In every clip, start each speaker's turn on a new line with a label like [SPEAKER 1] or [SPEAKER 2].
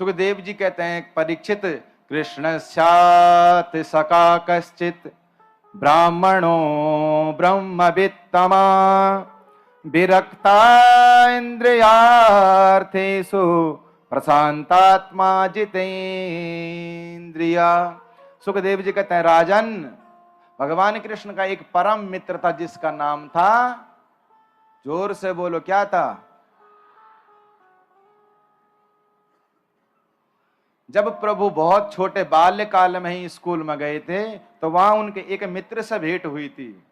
[SPEAKER 1] सुखदेव जी कहते हैं परीक्षित, कृष्ण स्यात् सखा कश्चित ब्राह्मणो ब्रह्मवित्तमा विरक्ता इंद्रियार्थेषु प्रशांतात्मा जितेंद्रिया। सुखदेव जी कहते हैं राजन, भगवान कृष्ण का एक परम मित्र था जिसका नाम था, जोर से बोलो क्या था? जब प्रभु बहुत छोटे बाल्यकाल में ही स्कूल में गए थे तो वहां उनके एक मित्र से भेंट हुई थी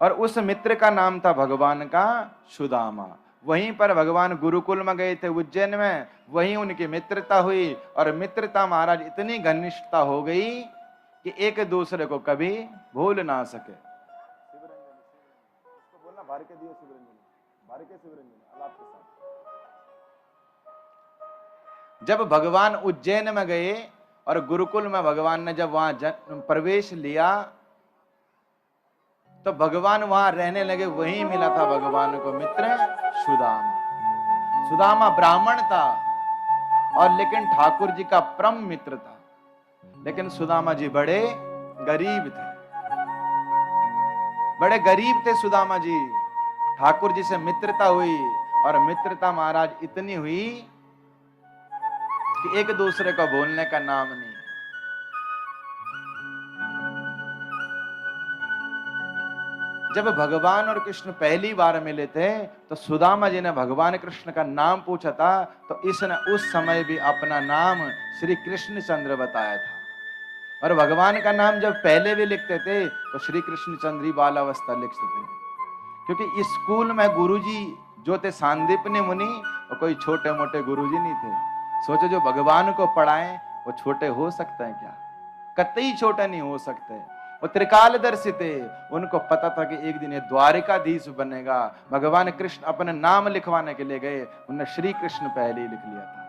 [SPEAKER 1] और उस मित्र का नाम था भगवान का सुदामा। वहीं पर भगवान गुरुकुल में गए थे उज्जैन में, वहीं उनकी मित्रता हुई और मित्रता महाराज इतनी घनिष्ठता हो गई कि एक दूसरे को कभी भूल ना सके। बोलना भार के दियो शिवरंजन, भार के शिवरंजन अलाप के साथ। जब भगवान उज्जैन में गए और गुरुकुल में भगवान ने जब वहां प्रवेश लिया तो भगवान वहां रहने लगे। वहीं मिला था भगवान को मित्र सुदामा। सुदामा ब्राह्मण था और लेकिन ठाकुर जी का परम मित्र था। लेकिन सुदामा जी बड़े गरीब थे, बड़े गरीब थे सुदामा जी। ठाकुर जी से मित्रता हुई और मित्रता महाराज इतनी हुई कि एक दूसरे को भूलने का नाम नहीं। जब भगवान और कृष्ण पहली बार मिले थे तो सुदामा जी ने भगवान कृष्ण का नाम पूछा था तो इसने उस समय भी अपना नाम श्री कृष्ण चंद्र बताया था। और भगवान का नाम जब पहले भी लिखते थे तो श्री कृष्ण चंद्र ही बालावस्था लिखते थे, क्योंकि इस स्कूल में गुरुजी जो थे सांदीपनि मुनि, और कोई छोटे मोटे गुरुजी नहीं थे। सोचो जो भगवान को पढ़ाएं वो छोटे हो सकते हैं क्या? कतई छोटे नहीं हो सकते। वो त्रिकालदर्शी थे, उनको पता था कि एक दिन ये द्वारिकाधीश बनेगा। भगवान कृष्ण अपने नाम लिखवाने के लिए गए, उन्होंने श्री कृष्ण पहले ही लिख लिया था,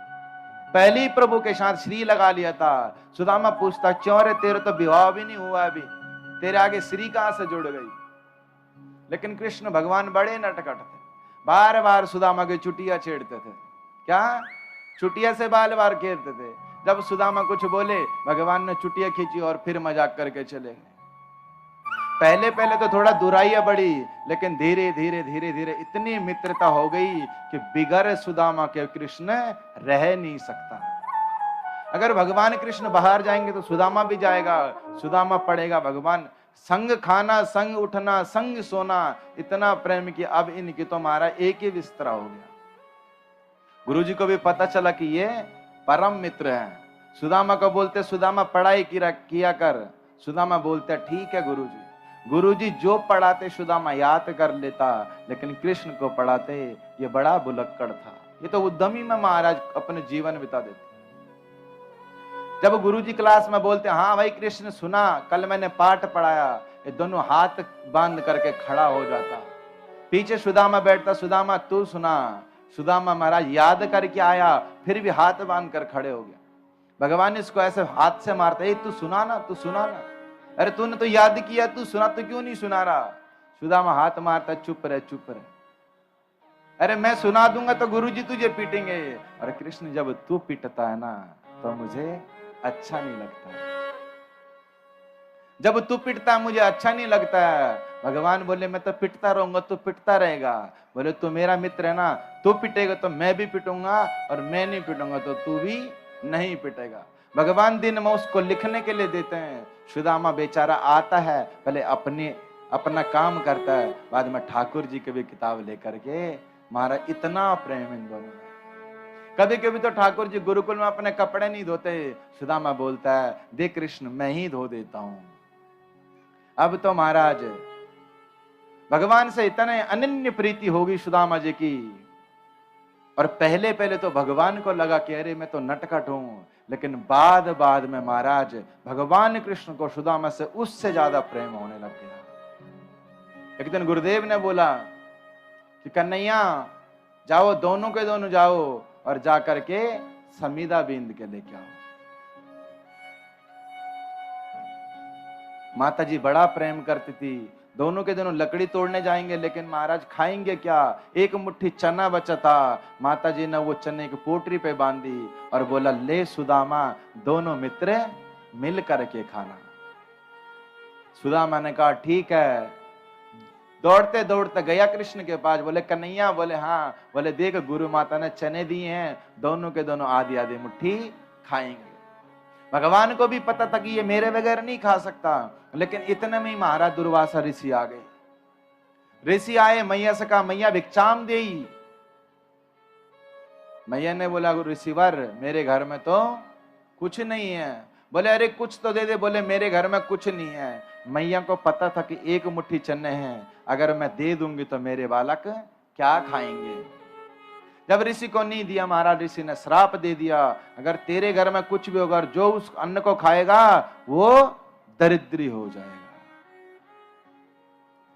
[SPEAKER 1] पहले ही प्रभु के साथ श्री लगा लिया था। सुदामा पूछता क्यों रे, तेरे तो विवाह भी नहीं हुआ अभी, तेरे आगे श्री कहां से जुड़ गई? लेकिन कृष्ण भगवान बड़े नटखट थे, बार बार सुदामा की चुटिया छेड़ते थे। क्या? चुटिया से बार बार खेलते थे। जब सुदामा कुछ बोले भगवान ने चुटिया खींची और फिर मजाक करके चले गए। पहले पहले तो थोड़ा दुराइया बढ़ी, लेकिन धीरे धीरे धीरे धीरे इतनी मित्रता हो गई कि बिगर सुदामा के कृष्ण रह नहीं सकता। अगर भगवान कृष्ण बाहर जाएंगे तो सुदामा भी जाएगा, सुदामा पढ़ेगा भगवान। संग खाना, संग उठना, संग सोना, इतना प्रेम कि अब इनकी तो हमारा एक ही बिस्तरा हो गया। गुरुजी को भी पता चला कि ये परम मित्र हैं। सुदामा को बोलते सुदामा पढ़ाई किया कर। सुदामा बोलते ठीक है गुरुजी। गुरुजी जो पढ़ाते सुदामा याद कर लेता, लेकिन कृष्ण को पढ़ाते ये बड़ा बुलक्कड़ था। ये तो उद्यमी में महाराज अपने जीवन बिता देते। जब गुरुजी क्लास में बोलते हाँ भाई कृष्ण सुना, कल मैंने पाठ पढ़ाया, ये दोनों हाथ बांध करके खड़ा हो जाता। पीछे सुदामा बैठता, सुदामा तू सुना। सुदामा महाराज याद करके आया, फिर भी हाथ बांध कर खड़े हो गया। भगवान इसको ऐसे हाथ से मारते, तू सुना ना, तू सुना ना। अरे तूने तो याद किया, तू सुना तो क्यों नहीं सुना रहा? सुदामा हाथ मारता, चुप रहे चुप रहे। अरे मैं सुना दूंगा तो गुरुजी तुझे पीटेंगे। अरे कृष्ण जब तू पीटता है ना तो मुझे अच्छा नहीं लगता, जब तू पिटता मुझे अच्छा नहीं लगता है। भगवान बोले मैं तो पिटता रहूंगा, तू पिटता रहेगा। बोले तू मेरा मित्र है ना, तू पिटेगा तो मैं भी पिटूंगा, और मैं नहीं पिटूंगा तो तू भी नहीं पिटेगा। भगवान दिन में उसको लिखने के लिए देते हैं। सुदामा बेचारा आता है, पहले अपना काम करता है, बाद में ठाकुर जी की भी किताब लेकर के। महाराज इतना प्रेम इन दोनों में। कभी कभी तो ठाकुर जी गुरुकुल में अपने कपड़े नहीं धोते, सुदामा बोलता है दे कृष्ण मैं ही धो देता हूं। अब तो महाराज भगवान से इतने अनन्य प्रीति होगी सुदामा जी की। और पहले पहले तो भगवान को लगा कि अरे मैं तो नटखट हूं, लेकिन बाद में महाराज भगवान कृष्ण को सुदामा से उससे ज्यादा प्रेम होने लग गया। एक दिन गुरुदेव ने बोला कि कन्हैया जाओ, दोनों के दोनों जाओ और जाकर के समीदा बींद के लेके आओ। माता जी बड़ा प्रेम करती थी, दोनों के दोनों लकड़ी तोड़ने जाएंगे, लेकिन महाराज खाएंगे क्या? एक मुट्ठी चना बचा था, माता जी ने वो चने की पोटरी पे बांधी और बोला, ले सुदामा, दोनों मित्र मिल करके खाना। सुदामा ने कहा ठीक है। दौड़ते दौड़ते गया कृष्ण के पास, बोले कन्हैया, बोले हाँ, बोले देख गुरु माता ने चने दिए हैं, दोनों के दोनों आधी आधी मुट्ठी खाएंगे। भगवान को भी पता था कि ये मेरे बगैर नहीं खा सकता, लेकिन इतने में ही महाराज दुर्वासा ऋषि आ गए। ऋषि आए, मैया से कहा, मैया भिक्षाम देई। मैया ने बोला, ऋषिवर मेरे घर में तो कुछ नहीं है। बोले अरे कुछ तो दे दे। बोले मेरे घर में कुछ नहीं है। मैया को पता था कि एक मुट्ठी चने हैं, अगर मैं दे दूंगी तो मेरे बालक क्या खाएंगे। जब ऋषि को नहीं दिया, महाराज ऋषि ने श्राप दे दिया, अगर तेरे घर में कुछ भी होगा, जो उस अन्न को खाएगा वो दरिद्री हो जाएगा।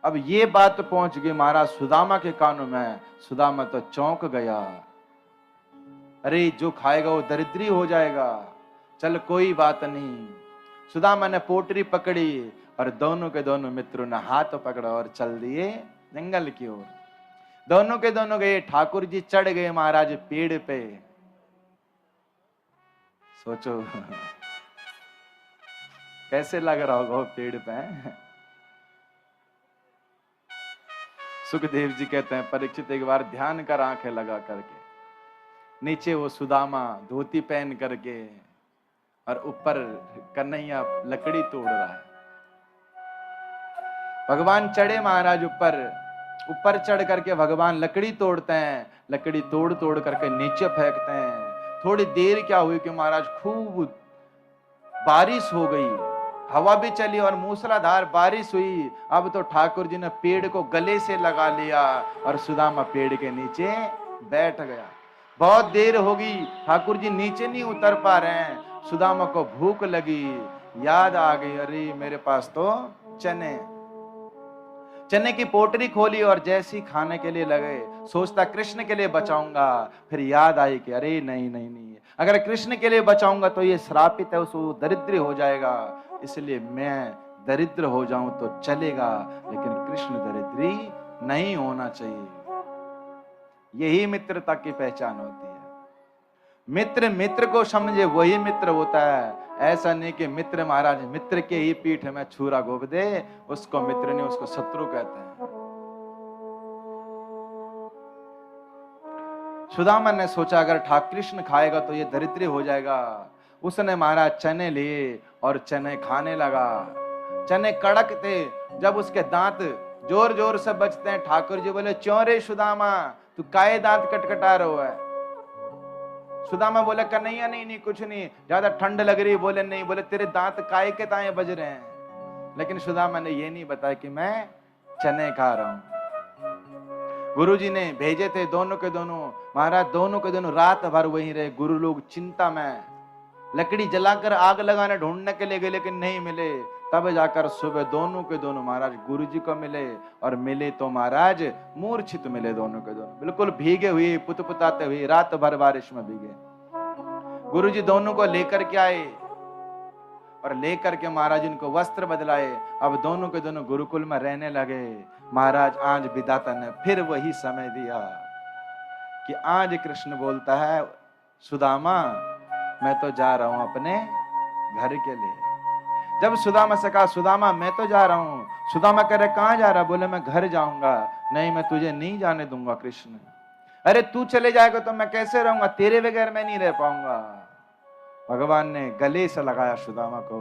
[SPEAKER 1] अब ये बात पहुंच गई महाराज सुदामा के कानों में। सुदामा तो चौंक गया, अरे जो खाएगा वो दरिद्री हो जाएगा। चल कोई बात नहीं। सुदामा ने पोटरी पकड़ी और दोनों के दोनों मित्रों ने हाथ पकड़ा और चल दिए जंगल की ओर। दोनों के दोनों गए, ठाकुर जी चढ़ गए महाराज पेड़ पे। सोचो कैसे लग रहा होगा वो पेड़ पे। सुखदेव जी कहते हैं, परीक्षित एक बार ध्यान कर आंखें लगा करके, नीचे वो सुदामा धोती पहन करके और ऊपर कन्हैया लकड़ी तोड़ रहा है। भगवान चढ़े महाराज ऊपर चढ़ करके भगवान लकड़ी तोड़ते हैं, लकड़ी तोड़ तोड़ करके नीचे फेंकते हैं। थोड़ी देर क्या हुई कि महाराज खूब बारिश हो गई, हवा भी चली और मूसलाधार बारिश हुई। अब तो ठाकुर जी ने पेड़ को गले से लगा लिया और सुदामा पेड़ के नीचे बैठ गया। बहुत देर हो गई, ठाकुर जी नीचे नहीं उतर पा रहे हैं। सुदामा को भूख लगी, याद आ गई, अरे मेरे पास तो चने की पोटरी खोली और जैसी खाने के लिए लगे, सोचता कृष्ण के लिए बचाऊंगा। फिर याद आई कि अरे नहीं नहीं नहीं, अगर कृष्ण के लिए बचाऊंगा तो ये श्रापित है, उसको दरिद्र हो जाएगा, इसलिए मैं दरिद्र हो जाऊं तो चलेगा, लेकिन कृष्ण दरिद्री नहीं होना चाहिए। यही मित्रता की पहचान होती है। मित्र मित्र को समझे वही मित्र होता है। ऐसा नहीं कि मित्र महाराज मित्र के ही पीठ में छुरा घोप दे, उसको मित्र नहीं, उसको शत्रु कहते हैं। सुदामा ने सोचा अगर ठाकुर कृष्ण खाएगा तो ये दरिद्री हो जाएगा। उसने महाराज चने लिए और चने खाने लगा। चने कड़क थे, जब उसके दांत जोर जोर से बजते हैं, ठाकुर जी बोले, चौरे सुदामा तू काहे दांत कटकटा रहा है? सुदामा बोले कन्हैया नहीं नहीं कुछ नहीं, ज्यादा ठंड लग रही। बोले नहीं, बोले तेरे दांत काहे के ताए बज रहे हैं। लेकिन सुदामा ने ये नहीं बताया कि मैं चने खा रहा हूं। गुरुजी ने भेजे थे दोनों के दोनों, महाराज दोनों के दोनों रात भर वहीं रहे। गुरु लोग चिंता में लकड़ी जलाकर आग लगाने ढूंढने के लिए गए, लेकिन नहीं मिले। तब जाकर सुबह दोनों के दोनों महाराज गुरु जी को मिले, और मिले तो महाराज मूर्छित मिले। दोनों के दोनों बिल्कुल भीगे हुए, पुतपुताते हुए, रात भर बारिश में भीगे। गुरु जी दोनों को लेकर के आए और लेकर के महाराज इनको वस्त्र बदलाए। अब दोनों के दोनों गुरुकुल में रहने लगे। महाराज आज विधाता ने फिर वही समय दिया कि आज कृष्ण बोलता है, सुदामा मैं तो जा रहा हूं अपने घर के लिए। जब सुदामा से कहा, सुदामा मैं तो जा रहा हूं, सुदामा कह रहे कहां जा रहा? बोले मैं घर जाऊंगा। नहीं मैं तुझे नहीं जाने दूंगा कृष्ण। अरे तू चले जाएगा तो मैं कैसे रहूंगा, तेरे बगैर मैं नहीं रह पाऊंगा। भगवान ने गले से लगाया सुदामा को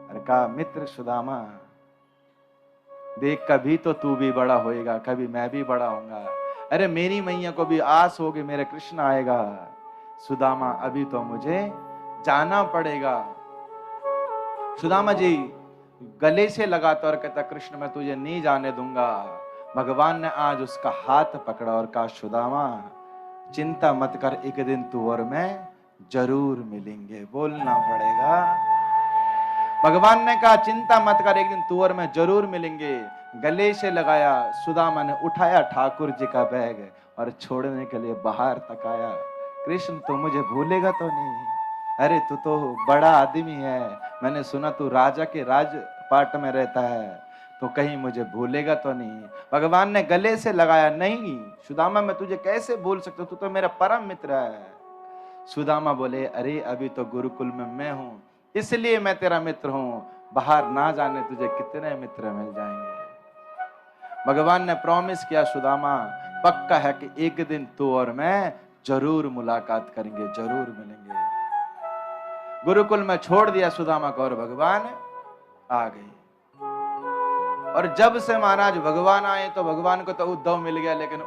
[SPEAKER 1] और कहा, मित्र सुदामा देख, कभी तो तू भी बड़ा होएगा, कभी मैं भी बड़ा होऊंगा। अरे मेरी मैया को भी आस होगी मेरे कृष्ण आएगा। सुदामा अभी तो मुझे जाना पड़ेगा। सुदामा जी गले से लगाता और कहता, कृष्ण मैं तुझे नहीं जाने दूंगा। भगवान ने आज उसका हाथ पकड़ा और कहा, सुदामा चिंता मत कर, एक दिन तू और मैं जरूर मिलेंगे। बोलना पड़ेगा। भगवान ने कहा चिंता मत कर, एक दिन तू और मैं जरूर मिलेंगे। गले से लगाया। सुदामा ने उठाया ठाकुर जी का बैग और छोड़ने के लिए बाहर तक आया। कृष्ण तू मुझे भूलेगा तो नहीं? अरे तू तो बड़ा आदमी है, मैंने सुना तू राजा के राजपाट में रहता है, तो कहीं मुझे भूलेगा तो नहीं। भगवान ने गले से लगाया, नहीं सुदामा मैं तुझे कैसे भूल सकता हूं, तू तो मेरा परम मित्र है। सुदामा बोले, अरे अभी तो गुरुकुल में मैं हूं, इसलिए मैं तेरा मित्र हूं, बाहर ना जाने तुझे कितने मित्र मिल जाएंगे। भगवान ने प्रॉमिस किया, सुदामा पक्का है कि एक दिन तू और मैं जरूर मुलाकात करेंगे, जरूर मिलेंगे। गुरुकुल में छोड़ दिया सुदामा को और भगवान आ गए। और जब से महाराज भगवान आए तो भगवान को तो उद्धव मिल गया, लेकिन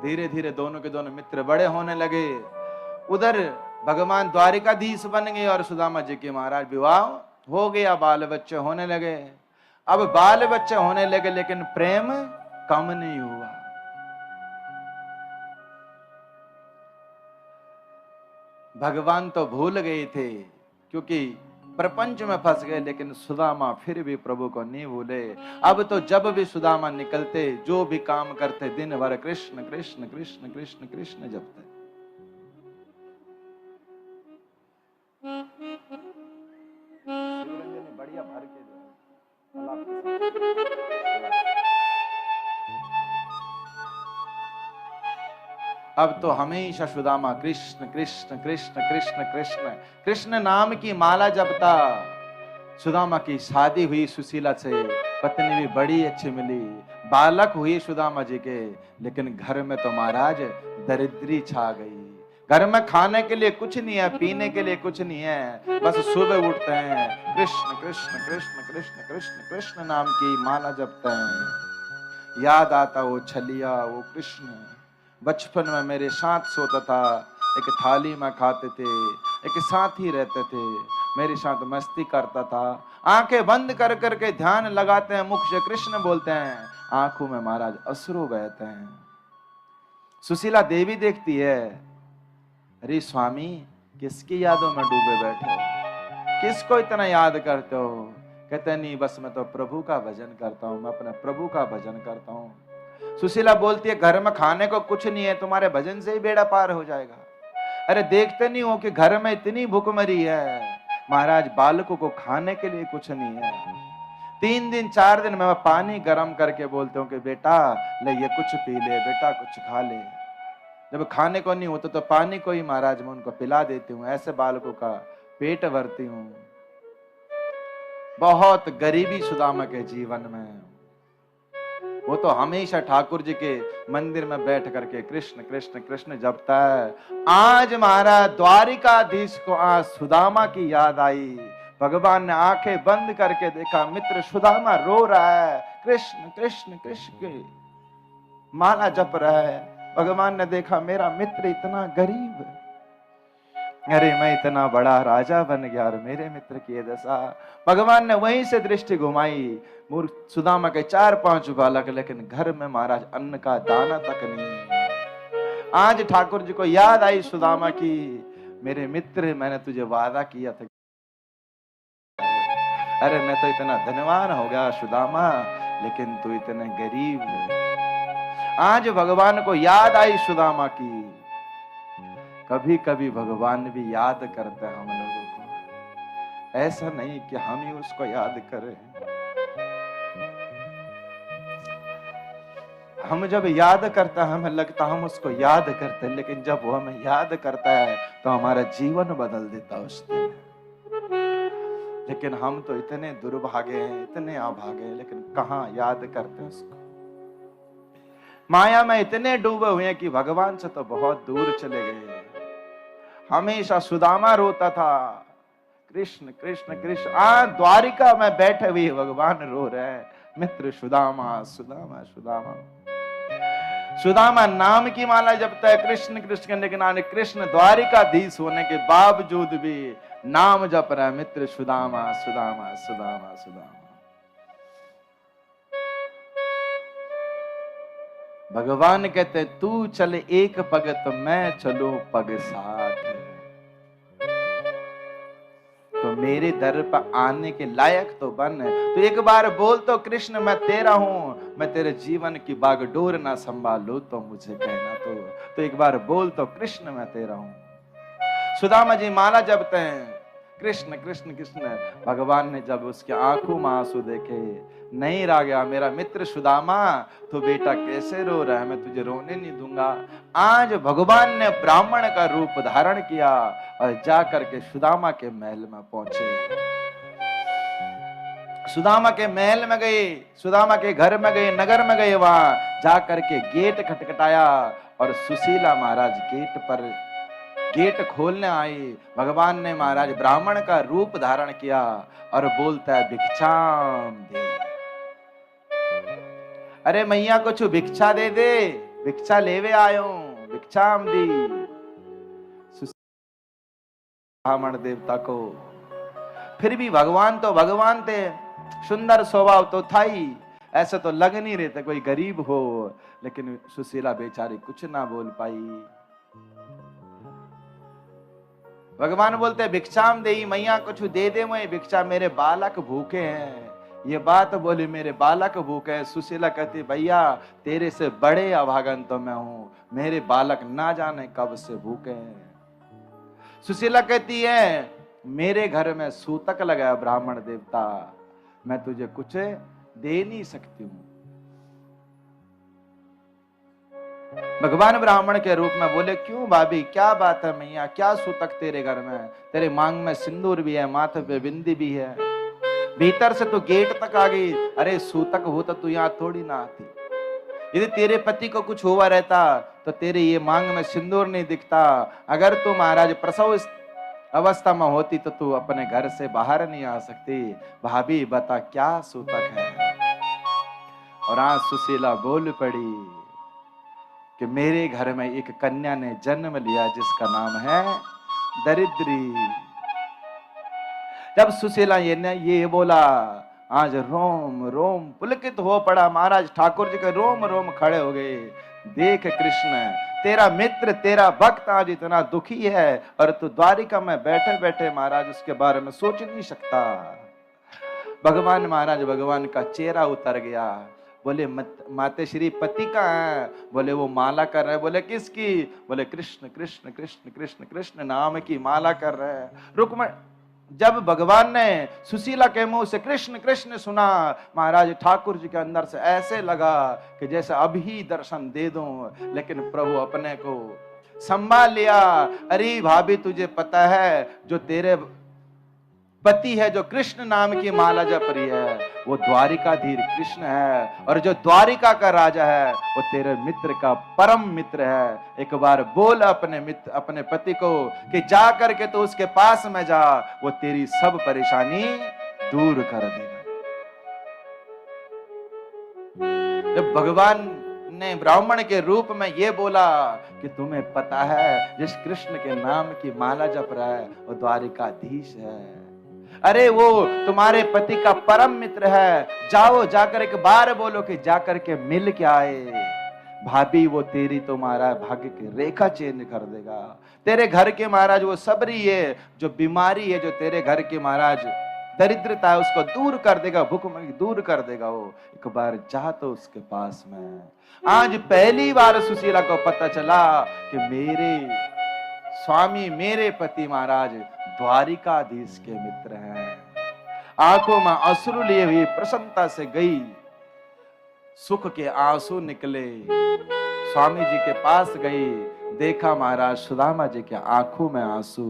[SPEAKER 1] धीरे धीरे दोनों के दोनों मित्र बड़े होने लगे। उधर भगवान द्वारिकाधीश बन गए और सुदामा जी के महाराज विवाह हो गया, बाल बच्चे होने लगे। अब बाल बच्चे होने लगे लेकिन प्रेम कम नहीं हुआ। भगवान तो भूल गए थे क्योंकि प्रपंच में फंस गए, लेकिन सुदामा फिर भी प्रभु को नहीं भूले। अब तो जब भी सुदामा निकलते, जो भी काम करते, दिन भर कृष्ण कृष्ण कृष्ण कृष्ण कृष्ण जपते। बढ़िया भर के अब तो हमेशा सुदामा कृष्ण कृष्ण कृष्ण कृष्ण कृष्ण कृष्ण नाम की माला जपता। सुदामा की शादी हुई सुशीला से, पत्नी भी बड़ी अच्छी मिली, बालक हुई सुदामा जी के, लेकिन घर में तो महाराज दरिद्री छा गई। घर में खाने के लिए कुछ नहीं है, पीने के लिए कुछ नहीं है, बस सुबह उठते हैं कृष्ण कृष्ण कृष्ण कृष्ण कृष्ण कृष्ण नाम की माला जपते हैं। याद आता वो छलिया, वो कृष्ण बचपन में मेरे साथ सोता था, एक थाली में खाते थे, एक साथ ही रहते थे, मेरे साथ मस्ती करता था। आंखें बंद कर करके ध्यान लगाते हैं, मुख से कृष्ण बोलते हैं, आंखों में महाराज अश्रु बहते हैं। सुशीला देवी देखती है, अरे स्वामी किसकी यादों में डूबे बैठे हो, किसको इतना याद करते हो? कहते नहीं बस मैं तो प्रभु का भजन करता हूं, मैं अपने प्रभु का भजन करता हूं। सुशीला बोलती है, घर में खाने को कुछ नहीं है, तुम्हारे भजन से ही बेड़ा पार हो जाएगा। अरे देखते नहीं हो कि घर में इतनी भूखमरी है, महाराज बालकों को खाने के लिए कुछ नहीं है। 3 दिन 4 दिन मैं पानी गर्म करके बोलते हूँ कि बेटा ले ये कुछ पी ले, बेटा कुछ खा ले। जब खाने को नहीं होता तो पानी को ही महाराज मैं उनको पिला देती हूँ, ऐसे बालकों का पेट भरती हूँ। बहुत गरीबी सुदामा के जीवन में। वो तो हमेशा ठाकुर जी के मंदिर में बैठ करके कृष्ण कृष्ण कृष्ण जपता है। आज महाराज द्वारिकाधीश को आज सुदामा की याद आई। भगवान ने आंखें बंद करके देखा, मित्र सुदामा रो रहा है, कृष्ण कृष्ण कृष्ण की माला जप रहा है। भगवान ने देखा मेरा मित्र इतना गरीब, अरे मैं इतना बड़ा राजा बन गया और मेरे मित्र की दशा। भगवान ने वहीं से दृष्टि घुमाई, मूर्ख सुदामा के 4-5 बालक, लेकिन घर में महाराज अन्न का दाना तक नहीं। आज ठाकुर जी को याद आई सुदामा की, मेरे मित्र मैंने तुझे वादा किया था, अरे मैं तो इतना धनवान हो गया सुदामा, लेकिन तू इतने गरीब। आज भगवान को याद आई सुदामा की। कभी कभी भगवान भी याद करते हैं हम लोगों को, ऐसा नहीं कि हम ही उसको याद करें। हम जब याद करता है हमें लगता हम उसको याद करते हैं, लेकिन जब वो हमें याद करता है तो हमारा जीवन बदल देता है उस दिन। लेकिन हम तो इतने दुर्भागे हैं, इतने अभागे हैं, लेकिन कहाँ याद करते हैं उसको। माया में इतने डूबे हुए हैं कि भगवान से तो बहुत दूर चले गए। हमेशा सुदामा रोता था, कृष्ण कृष्ण कृष्ण। द्वारिका में बैठे हुए भगवान रो रहे हैं, मित्र सुदामा सुदामा सुदामा। सुदामा नाम की माला जपता है, कृष्ण कृष्ण करने के नाम, कृष्ण द्वारिकाधीश होने के बावजूद भी नाम जप रहा है, मित्र सुदामा सुदामा सुदामा सुदामा। भगवान कहते तू चले एक पग तो मैं चलूं पग साथ, तो मेरे दर पर आने के लायक तो बन। तो एक बार बोल तो कृष्ण मैं तेरा हूं, मैं तेरे जीवन की बागडोर ना संभालू तो मुझे कहना तो एक बार बोल तो कृष्ण मैं तेरा हूं। सुदामा जी माला जपते हैं, कृष्ण कृष्ण कृष्ण। भगवान ने जब उसके आंखों में आंसू देखे, नहीं रहा गया, मेरा मित्र सुदामा तो बेटा कैसे रो रहा है, मैं तुझे रोने नहीं दूंगा। आज भगवान ने ब्राह्मण का रूप धारण किया और जा करके सुदामा के महल में पहुंचे। सुदामा के महल में गए, सुदामा के घर में गए, नगर में गए, वहां जा करके गेट खटखटाया और सुशीला महाराज गेट खोलने आई। भगवान ने महाराज ब्राह्मण का रूप धारण किया और बोलता है भिक्षाम दे। अरे मैया कुछ भिक्षा दे दे, भिक्षा लेवे आयो, भिक्षाम दी। ब्राह्मण देवता को फिर भी भगवान तो भगवान थे, सुंदर स्वभाव तो था ही, ऐसे तो लग नहीं रहे थे कोई गरीब हो, लेकिन सुशीला बेचारी कुछ ना बोल पाई। भगवान बोलते भिक्षाम दे, मैया कुछ दे दे, मैं भिक्षा, मेरे बालक भूखे हैं। ये बात बोली मेरे बालक भूखे हैं। सुशीला कहती भैया तेरे से बड़े अभागन तो मैं हूं, मेरे बालक ना जाने कब से भूखे हैं। सुशीला कहती है मेरे घर में सूतक लगाया ब्राह्मण देवता, मैं तुझे कुछ दे नहीं सकती हूं। भगवान ब्राह्मण के रूप में बोले क्यों भाभी, क्या बात है मैया, क्या सूतक तेरे घर में, तेरे मांग में सिंदूर भी है, माथे पे बिंदी भी है, भीतर से तो गेट तक आ गई। अरे सूतक होता तो यहां थोड़ी ना आती। यदि तेरे पति को कुछ हुआ रहता तो तेरे ये मांग में सिंदूर नहीं दिखता। अगर तू महाराज प्रसव अवस्था में होती तो तू अपने घर से बाहर नहीं आ सकती। भाभी बता क्या सूतक है। और आज सुशीला बोल पड़ी कि मेरे घर में एक कन्या ने जन्म लिया जिसका नाम है दरिद्री। जब सुशीला ये बोला, आज रोम रोम पुलकित हो पड़ा। महाराज ठाकुर जी के रोम रोम खड़े हो गए। देख कृष्ण, तेरा मित्र तेरा भक्त आज इतना दुखी है और तू द्वारिका में बैठे बैठे महाराज उसके बारे में सोच नहीं सकता। भगवान महाराज भगवान का चेहरा उतर गया। बोले माते श्री पति का है? बोले वो माला कर रहे। बोले किसकी? बोले कृष्ण कृष्ण कृष्ण कृष्ण कृष्ण नाम की माला कर रहे हैं। रुक्मण जब भगवान ने सुशीला के मुंह से कृष्ण कृष्ण सुना, महाराज ठाकुर जी के अंदर से ऐसे लगा कि जैसे अभी दर्शन दे दूं, लेकिन प्रभु अपने को संभाल लिया। अरे भाभी तुझे पता है जो तेरे पति है, जो कृष्ण नाम की माला जप रही है, वो द्वारिकाधीश कृष्ण है, और जो द्वारिका का राजा है वो तेरे मित्र का परम मित्र है। एक बार बोल अपने मित्र अपने पति को कि जा करके तो उसके पास में जा, वो तेरी सब परेशानी दूर कर देगा। जब भगवान ने ब्राह्मण के रूप में ये बोला कि तुम्हें पता है जिस कृष्ण के नाम की माला जप रहा है वो द्वारिकाधीश है, अरे वो तुम्हारे पति का परम मित्र है, जाओ जाकर एक बार बोलो कि जाकर के मिल के आए। भाभी वो तेरी तुम्हारा भाग्य की रेखा चेंज कर देगा। तेरे घर के महाराज वो सबरी है, जो बीमारी है, जो तेरे घर के महाराज दरिद्रता है उसको दूर कर देगा, भूखमरी दूर कर देगा। वो एक बार जा तो उसके पास में। आज पहली बार सुशीला को पता चला कि मेरे स्वामी मेरे पति महाराज द्वारिकाधीश के मित्र हैं। आंखों में अश्रु लिए हुई प्रसन्नता से गई, सुख के आंसू निकले, स्वामी जी के पास गई, देखा महाराज सुदामा जी के आंखों में आंसू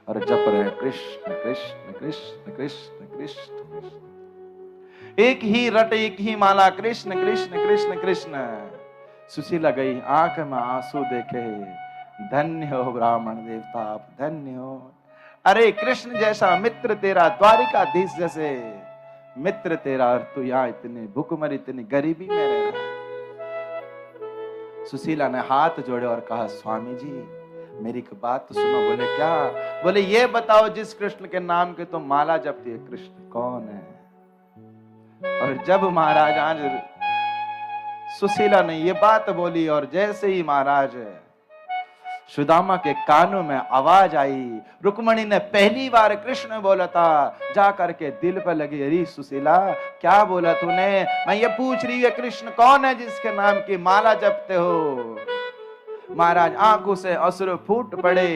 [SPEAKER 1] और जप रहे कृष्ण कृष्ण कृष्ण कृष्ण कृष्ण कृष्ण, एक ही रट एक ही माला कृष्ण कृष्ण कृष्ण कृष्ण। सुशीला गई, आंख में आंसू देखे, धन्य हो ब्राह्मण देवता आप, धन्य हो। अरे कृष्ण जैसा मित्र तेरा, द्वारिकाधीश जैसे मित्र तेरा, और तू यहाँ इतनी भूखमरी इतनी गरीबी में रह रहा है। सुशीला ने हाथ जोड़े और कहा स्वामी जी मेरी एक बात तो सुनो। बोले क्या? बोले ये बताओ जिस कृष्ण के नाम के तुम माला जपती है कृष्ण कौन है? और जब महाराज आज सुशीला ने ये बात बोली और जैसे ही महाराज सुदामा के कानों में आवाज आई, रुक्मणी ने पहली बार कृष्ण बोला था, जा करके दिल पर लगी। अरे सुशीला क्या बोला तूने? मैं ये पूछ रही है कृष्ण कौन है जिसके नाम की माला जपते हो? महाराज आंखों से अश्रु फूट पड़े।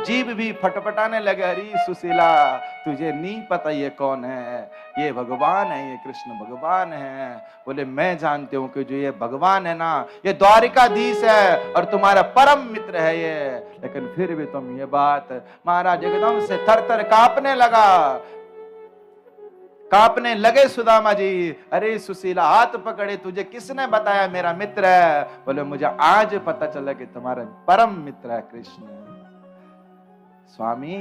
[SPEAKER 1] जीभ भी फटफटाने लगे, अरे सुशीला तुझे नहीं पता ये कौन है, ये भगवान है, ये कृष्ण भगवान है। बोले मैं जानती हूँ कि जो ये भगवान है ना, ये द्वारिकाधीश है और तुम्हारा परम मित्र है ये, लेकिन फिर भी तुम ये बात। महाराज एकदम से थर थर कांपने लगे सुदामा जी। अरे सुशीला हाथ पकड़े, तुझे किसने बताया मेरा मित्र है? बोले मुझे आज पता चला कि तुम्हारा परम मित्र है कृष्ण। स्वामी